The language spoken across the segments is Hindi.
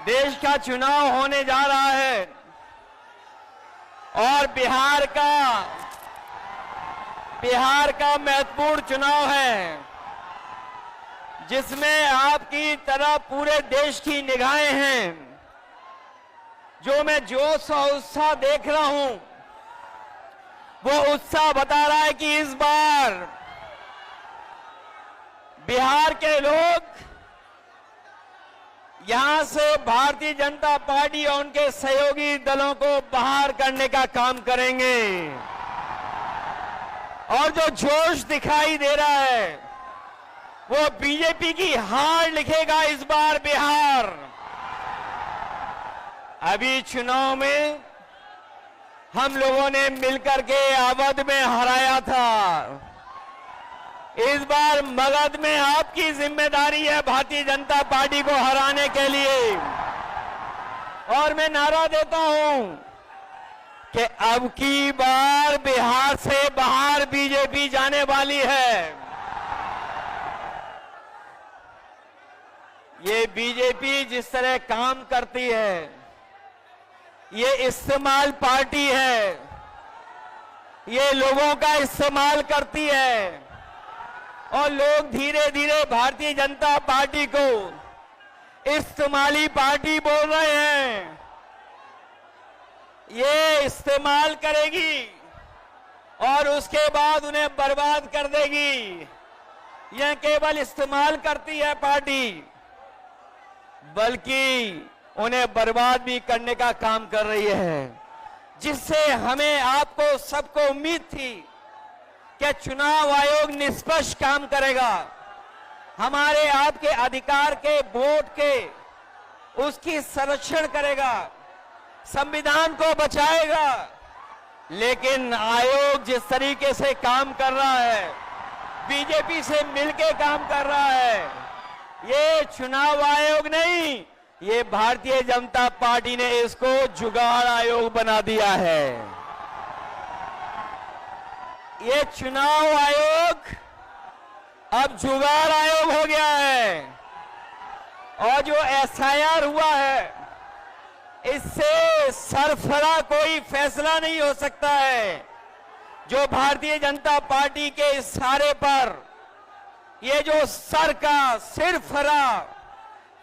देश का चुनाव होने जा रहा है और बिहार का महत्वपूर्ण चुनाव है, जिसमें आपकी तरह पूरे देश की निगाहें हैं। जो मैं जोश और उत्साह देख रहा हूं, वो उत्साह बता रहा है कि इस बार बिहार के लोग यहां से भारतीय जनता पार्टी और उनके सहयोगी दलों को बाहर करने का काम करेंगे। और जो जोश दिखाई दे रहा है, वो बीजेपी की हार लिखेगा इस बार बिहार। अभी चुनाव में हम लोगों ने मिलकर के अवध में हराया था। इस बार मगध में आपकी जिम्मेदारी है भारतीय जनता पार्टी को हराने के लिए। और मैं नारा देता हूं कि अब की बार बिहार से बाहर बीजेपी जाने वाली है। ये बीजेपी जिस तरह काम करती है, ये इस्तेमाल पार्टी है, ये लोगों का इस्तेमाल करती है और लोग धीरे धीरे भारतीय जनता पार्टी को इस्तेमाली पार्टी बोल रहे हैं। ये इस्तेमाल करेगी और उसके बाद उन्हें बर्बाद कर देगी। यह केवल इस्तेमाल करती है पार्टी, बल्कि उन्हें बर्बाद भी करने का काम कर रही है, जिससे हमें आपको सबको उम्मीद थी कि चुनाव आयोग निष्पक्ष काम करेगा, हमारे आपके अधिकार के वोट के उसकी संरक्षण करेगा, संविधान को बचाएगा। लेकिन आयोग जिस तरीके से काम कर रहा है, बीजेपी से मिलकर काम कर रहा है, ये चुनाव आयोग नहीं, ये भारतीय जनता पार्टी ने इसको जुगाड़ आयोग बना दिया है। ये चुनाव आयोग अब जुगाड़ आयोग हो गया है। और जो एसआईआर हुआ है, इससे सरफरा कोई फैसला नहीं हो सकता है। जो भारतीय जनता पार्टी के इशारे पर ये जो सिरफरा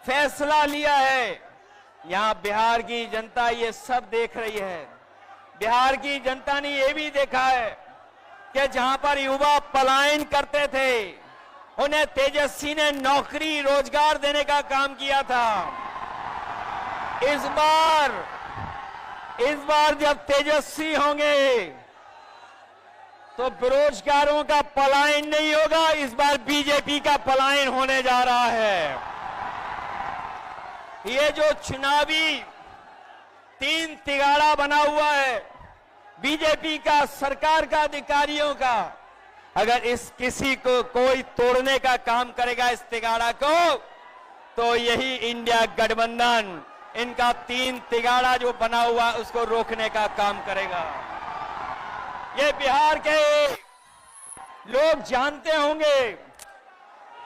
फैसला लिया है, यहां बिहार की जनता ये सब देख रही है। बिहार की जनता ने ये भी देखा है कि जहां पर युवा पलायन करते थे, उन्हें तेजस्वी ने नौकरी रोजगार देने का काम किया था। इस बार जब तेजस्वी होंगे तो बेरोजगारों का पलायन नहीं होगा, इस बार बीजेपी का पलायन होने जा रहा है। ये जो चुनावी तीन तिगाड़ा बना हुआ है बीजेपी का, सरकार का, अधिकारियों का, अगर इस किसी को कोई तोड़ने का काम करेगा इस तिगाड़ा को, तो यही इंडिया गठबंधन इनका तीन तिगाड़ा जो बना हुआ उसको रोकने का काम करेगा। ये बिहार के लोग जानते होंगे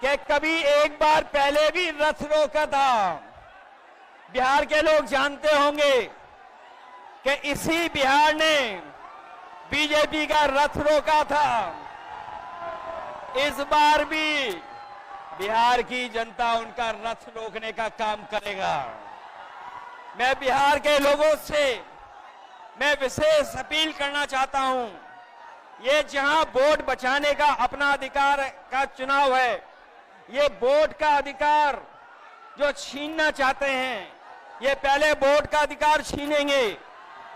कि कभी एक बार पहले भी रथ रोका था। बिहार के लोग जानते होंगे कि इसी बिहार ने बीजेपी का रथ रोका था। इस बार भी बिहार की जनता उनका रथ रोकने का काम करेगा। मैं बिहार के लोगों से मैं विशेष अपील करना चाहता हूं। ये जहां वोट बचाने का अपना अधिकार का चुनाव है, ये वोट का अधिकार जो छीनना चाहते हैं, ये पहले वोट का अधिकार छीनेंगे,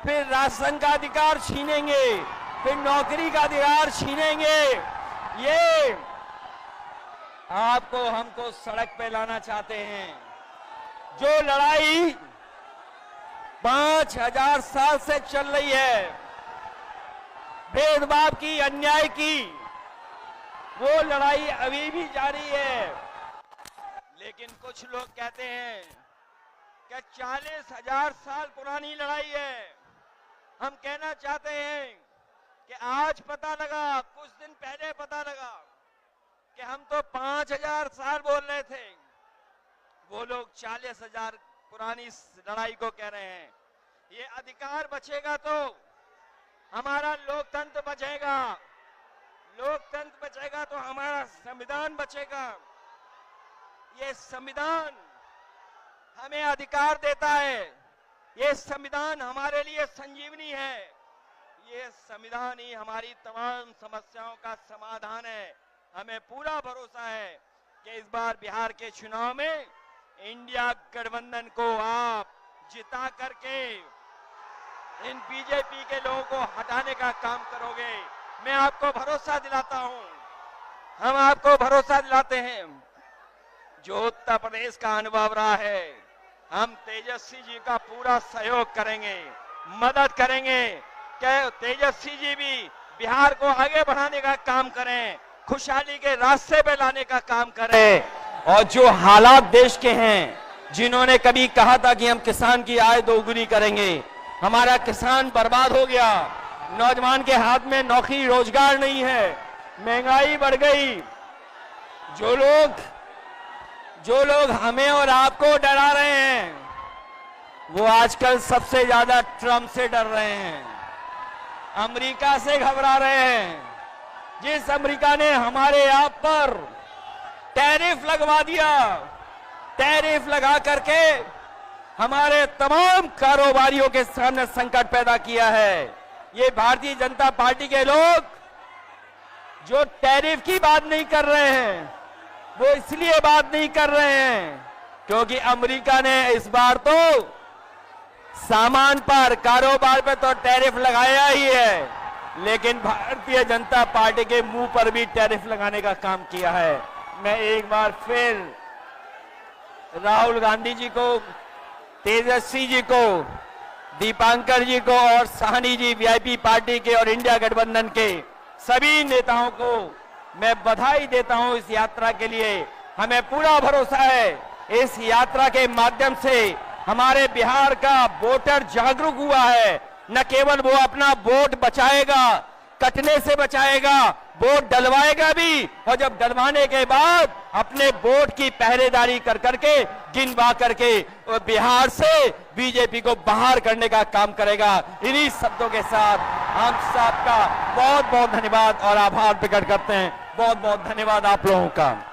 फिर राशन का अधिकार छीनेंगे, फिर नौकरी का अधिकार छीनेंगे। ये आपको हमको सड़क पे लाना चाहते हैं। जो लड़ाई 5000 साल से चल रही है, भेदभाव की, अन्याय की, वो लड़ाई अभी भी जारी है। लेकिन कुछ लोग कहते हैं कि 40,000 साल पुरानी लड़ाई है। हम कहना चाहते हैं कि आज पता लगा, कुछ दिन पहले पता लगा कि हम तो 5000 साल बोल रहे थे, वो लोग 40,000 पुरानी लड़ाई को कह रहे हैं। ये अधिकार बचेगा तो हमारा लोकतंत्र बचेगा, लोकतंत्र बचेगा तो हमारा संविधान बचेगा। ये संविधान हमें अधिकार देता है, ये संविधान हमारे लिए संजीवनी है, ये संविधान ही हमारी तमाम समस्याओं का समाधान है। हमें पूरा भरोसा है कि इस बार बिहार के चुनाव में इंडिया गठबंधन को आप जिता करके इन बीजेपी के लोगों को हटाने का काम करोगे। मैं आपको भरोसा दिलाता हूं, हम आपको भरोसा दिलाते हैं। जो उत्तर प्रदेश का अनुभव रहा है, हम तेजस्वी जी का पूरा सहयोग करेंगे, मदद करेंगे कि तेजस्वी जी भी बिहार को आगे बढ़ाने का काम करें, खुशहाली के रास्ते पे लाने का काम करें। और जो हालात देश के हैं, जिन्होंने कभी कहा था कि हम किसान की आय दोगुनी करेंगे, हमारा किसान बर्बाद हो गया, नौजवान के हाथ में नौकरी रोजगार नहीं है, महंगाई बढ़ गई। जो लोग हमें और आपको डरा रहे हैं, वो आजकल सबसे ज्यादा ट्रंप से डर रहे हैं, अमेरिका से घबरा रहे हैं। जिस अमेरिका ने हमारे आप पर टैरिफ लगवा दिया, टैरिफ लगा करके हमारे तमाम कारोबारियों के सामने संकट पैदा किया है। ये भारतीय जनता पार्टी के लोग जो टैरिफ की बात नहीं कर रहे हैं, वो इसलिए बात नहीं कर रहे हैं क्योंकि अमेरिका ने इस बार तो सामान पर, कारोबार पे तो टैरिफ लगाया ही है, लेकिन भारतीय जनता पार्टी के मुंह पर भी टैरिफ लगाने का काम किया है। मैं एक बार फिर राहुल गांधी जी को, तेजस्वी जी को, दीपांकर जी को और साहनी जी वीआईपी पार्टी के और इंडिया गठबंधन के सभी नेताओं को मैं बधाई देता हूं इस यात्रा के लिए। हमें पूरा भरोसा है इस यात्रा के माध्यम से हमारे बिहार का वोटर जागरूक हुआ है। न केवल वो अपना वोट बचाएगा, कटने से बचाएगा, वोट डलवाएगा भी, और जब डलवाने के बाद अपने वोट की पहरेदारी कर करके, गिनवा करके बिहार से बीजेपी को बाहर करने का काम करेगा। इन्हीं शब्दों के साथ हम सबका बहुत बहुत धन्यवाद और आभार प्रकट करते हैं। बहुत बहुत धन्यवाद आप लोगों का।